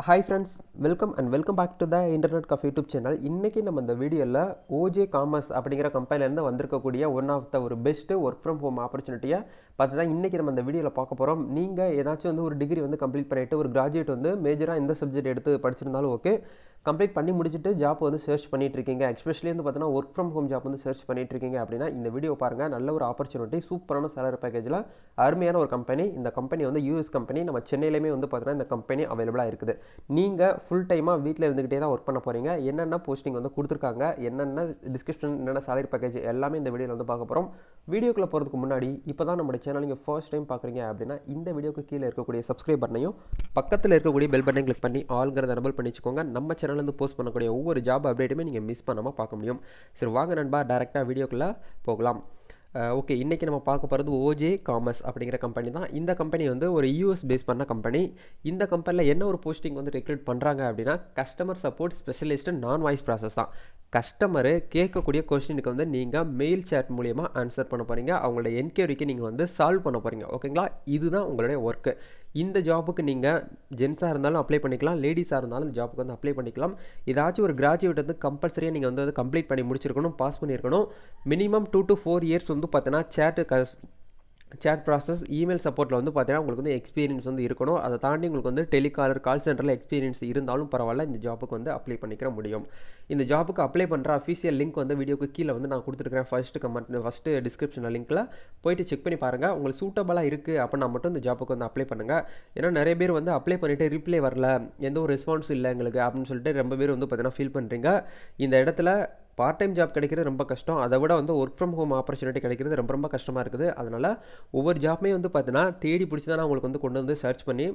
Hi friends, welcome back to the internet cafe YouTube channel. இன்றைக்கி நம்ம இந்த வீடியோவில் ஓஜே காமர்ஸ் அப்படிங்கிற கம்பெனிலேருந்து வந்திருக்கக்கூடிய ஒன் ஆஃப் த ஒரு பெஸ்ட்டு ஒர்க் ஃப்ரம் ஹோம் ஆப்பர்ச்சுனிட்டியை பார்த்து தான் இன்றைக்கி நம்ம இந்த வீடியோவில் பார்க்க போகிறோம். நீங்கள் ஏதாச்சும் வந்து ஒரு டிகிரி வந்து கம்ப்ளீட் பண்ணிவிட்டு ஒரு கிராஜுவேட் வந்து மேஜராக எந்த சப்ஜெக்ட் எடுத்து படிச்சிருந்தாலும் ஓகே, கம்ப்ளீட் பண்ணி முடிச்சுட்டு ஜாப் வந்து சர்ச் பண்ணிட்டு இருக்கீங்க, எஸ்பெஷலி வந்து பார்த்தீங்கன்னா ஒர்க் ஃப்ரம் ஹோம் ஜாப் வந்து சர்ச் பண்ணிட்டு இருக்கீங்க அப்படின்னா இந்த வீடியோ பாருங்கள். நல்ல ஒரு ஆப்பர்ச்சுனிட்டி, சூப்பரான சேலரி பேக்கேஜில் அருமையான ஒரு கம்பெனி. இந்த கம்பெனி வந்து யூஎஸ் கம்பெனி. நம்ம சென்னையிலேயுமே வந்து பார்த்தீங்கன்னா இந்த கம்பெனி அவைலபிளாக இருக்குது. நீங்கள் ஃபுல் டைமாக வீட்டில் இருந்துக்கிட்டே தான் ஒர்க் பண்ண போகிறீங்க. என்னென்ன போஸ்டிங் வந்து கொடுத்துருக்காங்க, என்னென்ன டிஸ்கிரிப்ஷன், என்னென்ன சேலரி பேக்கேஜ் எல்லாமே இந்த வீடியோவில் வந்து பார்க்க போகிறோம். வீடியோக்குள்ளே போகிறதுக்கு முன்னாடி இப்போ தான் நம்மளுடைய சேனல் நீங்கள் ஃபர்ஸ்ட் டைம் பார்க்குறீங்க அப்படின்னா இந்த வீடியோக்கு கீழே இருக்கக்கூடிய சப்ஸ்கிரைப் பட்டனையும் பக்கத்தில் இருக்கக்கூடிய பெல் பட்டனையும் கிளிக் பண்ணி ஆல்கிறத எனபிள் பண்ணி வச்சுக்கோங்க. நம்ம சேனல்லேருந்து போஸ்ட் பண்ணக்கூடிய ஒவ்வொரு ஜாப் அப்டேட்டுமே நீங்கள் மிஸ் பண்ணாமல் பார்க்க முடியும். சரி வாங்க நண்பா, டேரெக்டாக வீடியோக்குள்ளே போகலாம். ஓகே, இன்றைக்கி நம்ம பார்க்க போகிறது ஓஜே காமர்ஸ் அப்படிங்கிற கம்பெனி தான். இந்த கம்பெனி வந்து ஒரு யூஎஸ் பேஸ் பண்ண கம்பெனி. இந்த கம்பெனியில் என்ன ஒரு போஸ்டிங் வந்து ரெக்ரூட் பண்ணுறாங்க அப்படின்னா கஸ்டமர் சப்போர்ட் ஸ்பெஷலிஸ்ட் நான் வாய்ஸ் ப்ராசஸ் தான். கஸ்டமரு கேட்கக்கூடிய கொஸ்டினுக்கு வந்து நீங்கள் மெயில் சேட் மூலிமா ஆன்சர் பண்ண போகிறீங்க. அவங்களோட என்கொயரிக்கு நீங்கள் வந்து சால்வ் பண்ண போகிறீங்க. ஓகேங்களா, இதுதான் உங்களுடைய ஒர்க்கு. இந்த ஜாப்புக்கு நீங்கள் ஜென்ஸாக இருந்தாலும் அப்ளை பண்ணிக்கலாம், லேடிஸாக இருந்தாலும் இந்த ஜாப்புக்கு வந்து அப்ளை பண்ணிக்கலாம். ஏதாச்சும் ஒரு கிராஜுவேட் வந்து கம்பல்சரியாக நீங்கள் வந்து கம்ப்ளீட் பண்ணி முடிச்சிருக்கணும், பாஸ் பண்ணியிருக்கணும். மினிமம் 2 to 4 இயர்ஸ் வந்து பார்த்தீங்கன்னா சேட் ப்ராசஸ், இமெயில் சப்போர்ட்டில் வந்து பார்த்தீங்கன்னா உங்களுக்கு வந்து எக்ஸ்பீரியன்ஸ் வந்து இருக்கணும். அதை தாண்டி உங்களுக்கு வந்து டெலிகாலர், கால் சென்டரில் எக்ஸ்பீரியன்ஸ் இருந்தாலும் பரவாயில்ல, இந்த ஜாப்புக்கு வந்து அப்ளை பண்ணிக்கிற முடியும். இந்த ஜாப்புக்கு அப்ளை பண்ணுற அஃபீஷியல் லிங்க் வந்து வீடியோக்கு கீழே வந்து நான் கொடுத்துருக்கிறேன். ஃபஸ்ட்டு டிஸ்கிரிப்ஷனில் லிங்க்கில் போயிட்டு செக் பண்ணி பாருங்கள். உங்களுக்கு சூட்டபுளாக இருக்குது அப்படின்னா மட்டும் இந்த ஜாப்புக்கு வந்து அப்ளை பண்ணுங்கள். ஏன்னா நிறைய பேர் வந்து அப்ளை பண்ணிவிட்டு ரிப்ளை வரல, எந்த ஒரு ரெஸ்பான்ஸ் இல்லை எங்களுக்கு அப்படின்னு சொல்லிட்டு ரொம்ப பேர் வந்து பார்த்தீங்கன்னா ஃபீல் பண்ணுறீங்க. இந்த இடத்துல பார்ட் டைம் ஜாப் கிடைக்கிறது ரொம்ப கஷ்டம். அதை விட வந்து ஒர்க் ஃப்ரம் ஹோம் ஆப்பர்ச்சுனிட்டி கிடைக்கிறது ரொம்ப ரொம்ப கஷ்டமாக இருக்குது. அதனால் ஒவ்வொரு ஜாப்புமே வந்து பார்த்தீங்கன்னா தேடி பிடிச்சி தான் நான் உங்களுக்கு வந்து கொண்டு வந்து சர்ச் பண்ணி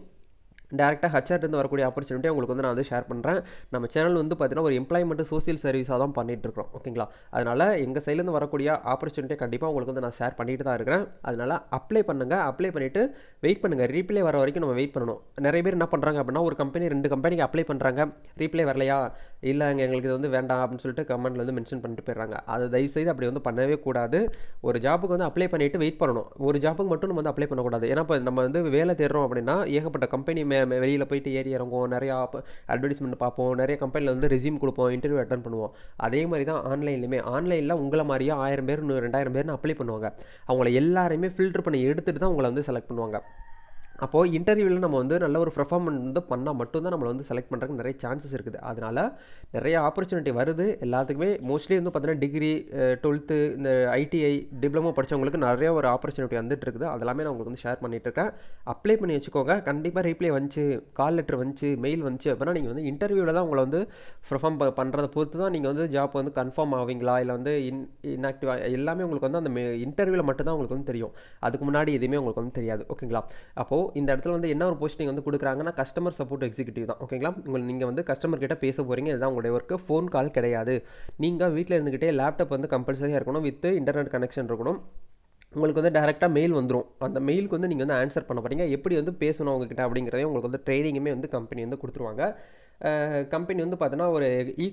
டேரெக்டாக ஹச்ஆர்லேருந்து வரக்கூடிய ஆப்பர்ச்சுனிட்டி உங்களுக்கு வந்து நான் வந்து ஷேர் பண்ணுறேன். நம்ம சேனல் வந்து பார்த்தீங்கன்னா ஒரு எம்ப்ளாய்மெண்ட் சோசியல் சர்வீஸாக தான் பண்ணிகிட்ருக்கோம். ஓகேங்களா, அதனால் எங்கள் சைட்லேருந்து வரக்கூடிய ஆப்பர்ச்சுனிட்டியை கண்டிப்பாக உங்களுக்கு வந்து நான் ஷேர் பண்ணிட்டு தான் இருக்கிறேன். அதனால் அப்ளை பண்ணுங்கள். அப்ளை பண்ணிவிட்டு வெயிட் பண்ணுங்கள். ரீப்ளே வர வரைக்கும் நம்ம வெயிட் பண்ணணும். நிறைய பேர் என்ன பண்ணுறாங்க அப்படின்னா ஒரு கம்பெனி 2 கம்பெனிக்கு அப்ளை பண்ணுறாங்க, ரீப்ளே வரலையா, இல்லை எங்களுக்கு இது வந்து வேண்டாம் அப்படின்னு சொல்லிட்டு கமெண்ட்டில் வந்து மென்ஷன் பண்ணிட்டு போயிடுறாங்க. அது தயவுசெய்து அப்படி வந்து பண்ணவே கூடாது. ஒரு ஜாப்புக்கு வந்து அப்ளை பண்ணிவிட்டு வெயிட் பண்ணணும். ஒரு ஜாப்புக்கு மட்டும் நம்ம வந்து அப்ளை பண்ணக்கூடாது. ஏன்னா இப்போ நம்ம வந்து வேலை தேடுறோம் அப்படின்னா ஏகப்பட்ட கம்பெனி வெளியில் போயிட்டு ஏறி இறங்குவோம், நிறையா அட்வர்டைஸ்மெண்ட் பார்ப்போம், நிறைய கம்பெனியில் வந்து ரெஸ்யூம் கொடுப்போம், இன்டர்வியூ அட்டன் பண்ணுவோம். அதே மாதிரி தான் ஆன்லைன்லையுமே. ஆன்லைனில் உங்களை மாதிரியே 1000 பேர் 2000 பேர்னு அப்ளை பண்ணுவாங்க. அவங்கள எல்லாரையுமே ஃபில்டர் பண்ணி எடுத்துகிட்டு தான் உங்களை வந்து செலக்ட் பண்ணுவாங்க. அப்போது இன்டர்வியூவில் நம்ம வந்து நல்ல ஒரு பெர்ஃபார்மன்ஸ் வந்து பண்ணால் மட்டும்தான் நம்மளை வந்து செலக்ட் பண்ணுறதுக்கு நிறைய சான்சஸ் இருக்குது. அதனால் நிறைய ஆப்பர்ச்சுனிட்டி வருது எல்லாத்துக்குமே. மோஸ்ட்லி வந்து பார்த்தீங்கன்னா டிகிரி, 12th, இந்த ஐடிஐ, டிப்ளமோ படித்தவங்களுக்கு நிறைய ஒரு ஆப்பர்ச்சுனிட்டி வந்துட்டு இருக்குது. அதெல்லாமே நான் உங்களுக்கு வந்து ஷேர் பண்ணிகிட்ருக்கேன். அப்ளை பண்ணி வச்சுக்கோங்க. கண்டிப்பாக ரீப்ளே வந்துச்சு, கால் லெட்டர் வந்துச்சு, மெயில் வந்துச்சு அப்படின்னா நீங்கள் வந்து இன்டர்வியூவில் தான் உங்களை வந்து பெர்ஃபார்ம் பண்ணுறதை பொறுத்து தான் நீங்கள் வந்து ஜாப் வந்து கன்ஃபார்ம் ஆவீங்களா இல்லை வந்து இன்ஆக்டிவாக எல்லாமே உங்களுக்கு வந்து அந்த இன்டர்வியூவில் மட்டும்தான் உங்களுக்கு வந்து தெரியும். அதுக்கு முன்னாடி எதுவுமே உங்களுக்கு வந்து தெரியாது. ஓகேங்களா, அப்போது இந்த இடத்துல வந்து என்ன ஒரு போஸ்டிங் வந்து கொடுக்குறாங்கன்னா கஸ்டமர் சப்போர்ட் எக்ஸிக்யூட்டிவ் தான். ஓகேங்களா, நீங்கள் வந்து கஸ்டமர் கிட்ட பேச போகிறீங்க. இதுதான் உங்களுடைய ஒர்க்கு. ஃபோன் கால் கிடையாது. நீங்கள் வீட்டில் இருந்துக்கிட்டே லேப்டாப் வந்து கம்பல்சரியாக இருக்கணும், வித் இன்டர்நெட் கனெக்ஷன் இருக்கணும். உங்களுக்கு வந்து டேரெக்டாக மெயில் வந்துடும். அந்த மெயிலுக்கு வந்து நீங்கள் வந்து ஆன்சர் பண்ண போகிறீங்க. எப்படி வந்து பேசணும் அவங்ககிட்ட அப்படிங்கிறதையும் உங்களுக்கு வந்து ட்ரைனிங்குமே வந்து கம்பெனி வந்து கொடுத்துருவாங்க. கம்பெனி வந்து பார்த்தீங்கன்னா ஒரு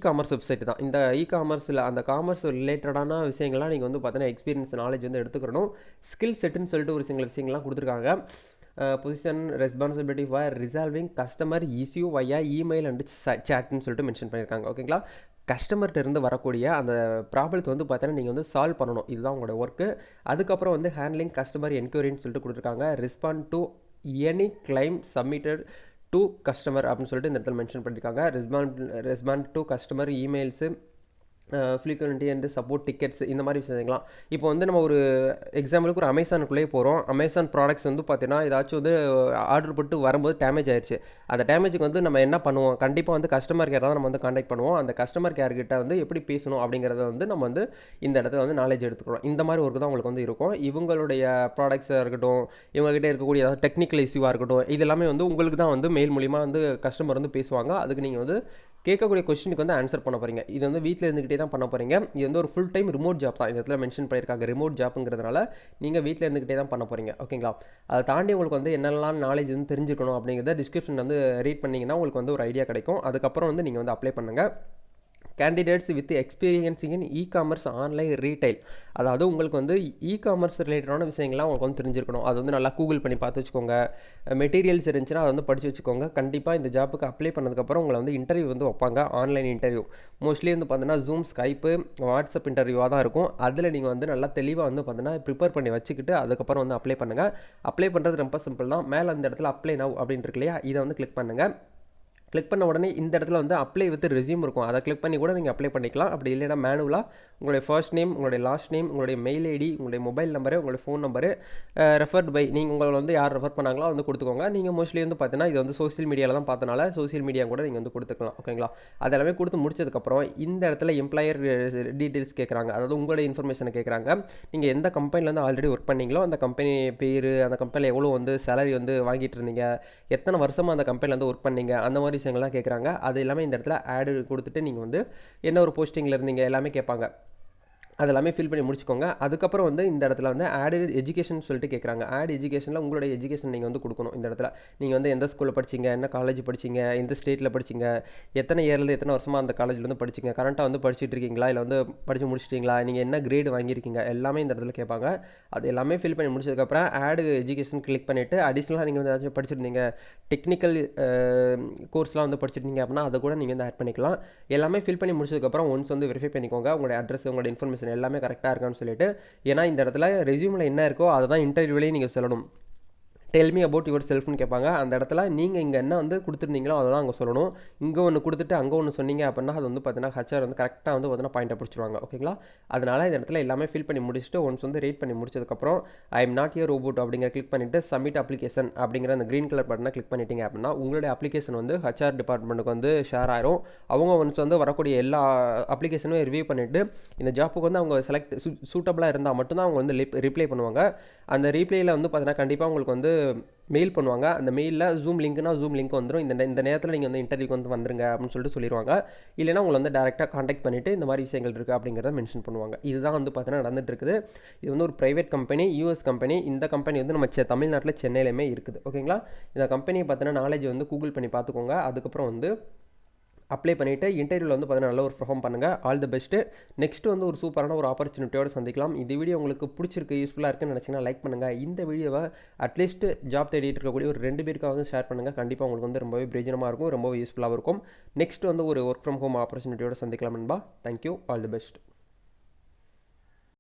காமர்ஸ் வெப்சைட் தான். இந்த காமர்ஸில் அந்த காமர்ஸ் ரிலேட்டடான விஷயங்கள்லாம் நீங்கள் வந்து பார்த்தீங்கன்னா எக்ஸ்பீரியன்ஸ், நாலேஜ் வந்து எடுத்துக்கணும். ஸ்கில் செட்டுன்னு சொல்லிட்டு ஒரு சில விஷயங்கள்லாம் கொடுத்துருக்காங்க. Position responsibility for resolving customer issue via email and சேட்னு சொல்லிட்டு மென்ஷன் பண்ணியிருக்காங்க. ஓகேங்களா, கஸ்டமர்கிட்ட இருந்து வரக்கூடிய அந்த ப்ராப்ளத்தை வந்து பார்த்தீங்கன்னா நீங்கள் வந்து சால்வ் பண்ணணும். இதுதான் உங்களோட ஒர்க்கு. அதுக்கப்புறம் வந்து ஹேண்ட்லிங் கஸ்டமர் என்கொயரின்னு சொல்லிட்டு கொடுத்துருக்காங்க. Respond to any claim submitted to customer அப்படின்னு சொல்லிட்டு இந்த இடத்துல மென்ஷன் பண்ணியிருக்காங்க. Respond to customer emails, frequently and support tickets, இந்த மாதிரி விஷயங்கள்லாம். இப்போ வந்து நம்ம ஒரு எக்ஸாம்பிளுக்கு ஒரு அமேசானுக்குள்ளேயே போகிறோம். அமேசான் ப்ராடக்ட்ஸ் வந்து பார்த்தீங்கன்னா ஏதாச்சும் வந்து ஆர்டர் போட்டு வரும்போது டேமேஜ் ஆயிடுச்சு. அந்த டேமேஜுக்கு வந்து நம்ம என்ன பண்ணுவோம், கண்டிப்பாக வந்து கஸ்டமர் கேர் தான் நம்ம வந்து கான்டாக்ட் பண்ணுவோம். அந்த கஸ்டமர் கேர் கிட்ட வந்து எப்படி பேசணும் அப்படிங்கிறத வந்து நம்ம வந்து இந்த இடத்துல வந்து நாலேஜ் எடுத்துக்கிறோம். இந்த மாதிரி ஒர்க்கு தான் உங்களுக்கு வந்து இருக்கும். இவங்களுடைய ப்ராடக்ட்ஸாக இருக்கட்டும், இவங்ககிட்ட இருக்கக்கூடிய ஏதாவது டெக்னிக்கல் இஷ்யூவாக இருக்கட்டும், இது எல்லாமே வந்து உங்களுக்கு தான் வந்து மெயில் மூலிமா வந்து கஸ்டமர் வந்து பேசுவாங்க. அதுக்கு நீங்கள் வந்து கேட்கக்கூடிய கொஸ்டினுக்கு வந்து ஆன்சர் பண்ண போகிறீங்க. இது வந்து வீட்டில் இருந்துக்கிட்டே தான் பண்ண போகிறீங்க. இது வந்து ஒரு ஃபுல் டைம் ரிமோட் ஜாப் தான். இந்த இடத்துல மென்ஷன் பண்ணியிருக்காங்க ரிமோட் ஜாப்புங்கிறதுனால நீங்கள் வீட்டில் இருந்துக்கிட்டே தான் பண்ண போகிறீங்க. ஓகேங்களா, அதை தாண்டி உங்களுக்கு வந்து என்னெல்லாம் நாலேஜ் வந்து தெரிஞ்சுக்கணும் அப்படிங்கிறத டிஸ்கிரிப்ஷன் வந்து ரீட் பண்ணிங்கன்னா உங்களுக்கு வந்து ஒரு ஐடியா கிடைக்கும். அதுக்கப்புறம் வந்து நீங்கள் வந்து அப்ளை பண்ணுங்கள். Candidates with experiencing in e-commerce online retail. அதாவது உங்களுக்கு வந்து இ-காமர்ஸ் ரிலேட்டடான விஷயங்கள்லாம் உங்களுக்கு வந்து தெரிஞ்சிருக்கணும். அது வந்து நல்லா கூகுள் பண்ணி பார்த்து வச்சுக்கோங்க. மெட்டீரியல்ஸ் இருந்துச்சுன்னா அதை வந்து படித்து வச்சுக்கோங்க. கண்டிப்பாக இந்த ஜாப்புக்கு அப்ளை பண்ணதுக்கப்புறம் உங்களை வந்து இன்டர்வியூ வந்து வைப்பாங்க. ஆன்லைன் இன்டர்வியூ மோஸ்ட்லி வந்து பார்த்தீங்கன்னா ஜூம், ஸ்கைப்பு, வாட்ஸ்அப் இன்டர்வியூவாக தான் இருக்கும். அதில் நீங்கள் வந்து நல்லா தெளிவாக வந்து பார்த்தீங்கன்னா ப்ரிப்பேர் பண்ணி வச்சுக்கிட்டு அதுக்கப்புறம் வந்து அப்ளை பண்ணுங்கள். அப்ளை பண்ணுறது ரொம்ப சிம்பிள் தான். மேலே அந்த இடத்துல அப்ளை நவ் அப்படின்னு இருக்கு இல்லையா, இதை வந்து கிளிக் பண்ணுங்கள். கிளிக் பண்ண உடனே இந்த இடத்துல வந்து அப்ளை வித் ரெஸ்யூம் இருக்கும். அதை கிளிக் பண்ணி கூட நீங்கள் அப்ளை பண்ணிக்கலாம். அப்படி இல்லைனா மேனுவலாக உங்களுடைய ஃபர்ஸ்ட் நேம், உங்களுடைய லாஸ்ட் நேம், உங்களுடைய மெயில் ஐடி, உங்களுடைய மொபைல் நம்பரு, உங்களுடைய ஃபோன் நம்பரு, ரெஃபர்ட் பை நீங்கள் உங்களை வந்து யார் ரெஃபர் பண்ணாங்களோ வந்து கொடுத்துக்கோங்க. நீங்கள் மோஸ்ட்லி வந்து பார்த்தீங்கன்னா இது வந்து சோஷியல் மீடியாவில் தான் பார்த்தனால சோஷியல் மீடியா கூட நீங்கள் வந்து கொடுத்துக்கலாம். ஓகேங்களா? அது எல்லாமே கொடுத்து முடிச்சதுக்கப்புறம் இந்த இடத்துல எம்ப்ளாயர் டீட்டெயில்ஸ் கேட்குறாங்க. அதாவது உங்களுடைய இன்ஃபர்மேஷனை கேட்குறாங்க. நீங்கள் எந்த கம்பெனிலேருந்து ஆல்ரெடி ஒர்க் பண்ணீங்களோ அந்த கம்பெனி பேர், அந்த கம்பெனியில் எவ்வளோ வந்து சேலரி வந்து வாங்கிட்டு இருந்தீங்க, எத்தனை வருஷமாக அந்த கம்பெனியில் வந்து ஒர்க் பண்ணீங்க, அந்த மாதிரி விஷயங்கள்லாம் கேட்குறாங்க. அது எல்லாமே இந்த இடத்துல ஆடு கொடுத்துட்டு நீங்கள் வந்து என்ன ஒரு போஸ்டிங்கில் இருந்தீங்க எல்லாமே கேட்பாங்க. அது எல்லாமே ஃபில் பண்ணி முடிச்சுக்கோங்க. அதுக்கப்புறம் வந்து இந்த இடத்துல வந்து ஆட் எஜுகேஷன் சொல்லிட்டு கேட்குறாங்க. ஆட் எஜுகேஷனில் உங்களுடைய எஜுகேஷன் நீங்கள் வந்து கொடுக்கணும். இந்த இடத்துல நீங்கள் வந்து எந்த ஸ்கூலில் படிச்சிங்க, என்ன காலேஜ் படிச்சிங்க, எந்த ஸ்டேட்டில் படிச்சிங்க, எத்தனை இயர்லேருந்து எத்தனை வருஷமாக அந்த காலேஜில் வந்து படிச்சிங்க, கரண்ட்டாக வந்து படிச்சுட்டு இருக்கீங்களா, இல்லை வந்து படித்து முடிச்சிட்டிங்களா, நீங்கள் என்ன கிரேடு வாங்கியிருக்கீங்க, எல்லாமே இந்த இடத்துல கேட்பாங்க. அது எல்லாமே ஃபில் பண்ணி முடிச்சதுக்கப்புறம் ஆட் எஜுகேஷன் கிளிக் பண்ணிவிட்டு அடிஷ்னலாக நீங்கள் வந்து ஏதாச்சும் படிச்சிருந்தீங்க, டெக்னிக்கல் கோர்ஸ்லாம் வந்து படிச்சிருந்தீங்க அப்படின்னா அதை கூட நீங்கள் வந்து ஆட் பண்ணிக்கலாம். எல்லாமே ஃபில் பண்ணி முடிச்சதுக்கப்புறம் ஒன்ஸ் வந்து வெரிஃபை பண்ணிக்கோங்க உங்களுடைய அட்ரஸ், உங்களுடைய இன்ஃபர்மேஷன் எல்லாமே கரெக்டாக இருக்கான்னு சொல்லிட்டு. ஏன்னா இந்த இடத்துல ரெஸ்யூமில் என்ன இருக்கோ அதை தான் இன்டர்வியூலேயே நீங்கள் சொல்லணும். டெல் மீ அபவுட் யுவர் செல்ஃப்னு கேட்பாங்க. அந்த இடத்துல நீங்கள் இங்கே என்ன வந்து கொடுத்துருந்தீங்களோ அதை தான் அங்கே சொல்லணும். இங்கே ஒன்று கொடுத்துட்டு அங்கே ஒன்று சொன்னீங்க அப்படின்னா அது வந்து பார்த்தீங்கன்னா ஹச்ஆர் வந்து கரெக்டாக வந்து பார்த்தீங்கன்னா பாயிண்ட்டை பிடிச்சிருவாங்க. ஓகேங்களா? அதனால் இந்த இடத்துல எல்லாமே ஃபில் பண்ணி முடிச்சுட்டு ஒன்ஸ் வந்து ரேட் பண்ணி முடிச்சதுக்கப்புறம் I am not your robot அப்படிங்கிற கிளிக் பண்ணிவிட்டு சப்மிட் அப்ளிகேஷன் அப்படிங்கிற அந்த க்ரீன் கலர் பட்டனை கிளிக் பண்ணிட்டீங்க அப்படின்னா உங்களுடைய அப்ளிகேஷன் வந்து ஹச்ஆர் டிபார்ட்மெண்ட்டுக்கு வந்து ஷேர் ஆயிரும். அவங்க ஒன்ஸ் வந்து வரக்கூடிய எல்லா அப்ளிகேஷனுமே ரிவ்யூ பண்ணிவிட்டு இந்த ஜாப்புக்கு வந்து அவங்க செலக்ட் சூட்டபிளாக இருந்தால் மட்டும்தான் அவங்க வந்து ரிப்ளை பண்ணுவாங்க. அந்த ரீப்ளேயில் வந்து பார்த்தீங்கன்னா கண்டிப்பாக உங்களுக்கு வந்து மெயில் பண்ணுவாங்க. அந்த மெயிலில் ஜூம் லிங்க்னா ஜூம் லிங்க் வந்துடும். இந்த நேரத்தில் நீங்கள் வந்து இன்டர்வியூக்கு வந்து வந்துருங்க அப்படின்னு சொல்லிட்டு சொல்லிடுவாங்க. இல்லைனா உங்களை வந்து டேரெக்டாக காண்டாக்ட் பண்ணிவிட்டு இந்த மாதிரி விஷயங்கள் இருக்குது அப்படிங்கிறத மென்ஷன் பண்ணுவாங்க. இதுதான் வந்து பார்த்தீங்கன்னா நடந்துட்டு இருக்குது. இது வந்து ஒரு ப்ரைவேட் கம்பெனி, யூஎஸ் கம்பெனி. இந்த கம்பெனி வந்து நம்ம தமிழ்நாட்டில் சென்னையிலுமே இருக்குது. ஓகேங்களா? இந்த கம்பெனியை பார்த்தீங்கன்னா நாலேஜ் வந்து கூகுள் பண்ணி பார்த்துக்கோங்க. அதுக்கப்புறம் வந்து அப்ளை பண்ணிவிட்டு இன்டர்வியூவில் வந்து பார்த்தீங்கன்னா நல்லா ஒரு பெர்ஃபார்ம் பண்ணுங்கள். All the best. நெக்ஸ்ட் வந்து ஒரு சூப்பரான ஒரு ஆப்பர்ச்சுனிட்டியோடு சந்திக்கலாம். இந்த வீடியோ உங்களுக்கு பிடிச்சிருக்கு, யூஸ்ஃபுல்லாக இருக்குன்னு நினச்சிங்கன்னா லைக் பண்ணுங்கள். இந்த வீடியோவை அட்லீஸ்ட் ஜாப் தேடிட்டு இருக்கக்கூடிய ஒரு 2 பேருக்காவது ஷேர் பண்ணுங்கள். கண்டிப்பாக உங்களுக்கு வந்து ரொம்பவே பிரயோஜனமாக இருக்கும், ரொம்பவே யூஸ்ஃபுல்லாகவும் இருக்கும். நெக்ஸ்ட் வந்து ஒரு ஒர்க் ஃப்ரம் ஹோம் ஆப்பர்ச்சுனிட்டியோடு சந்திக்கலாம் நண்பா. தேங்க்யூ. All the best.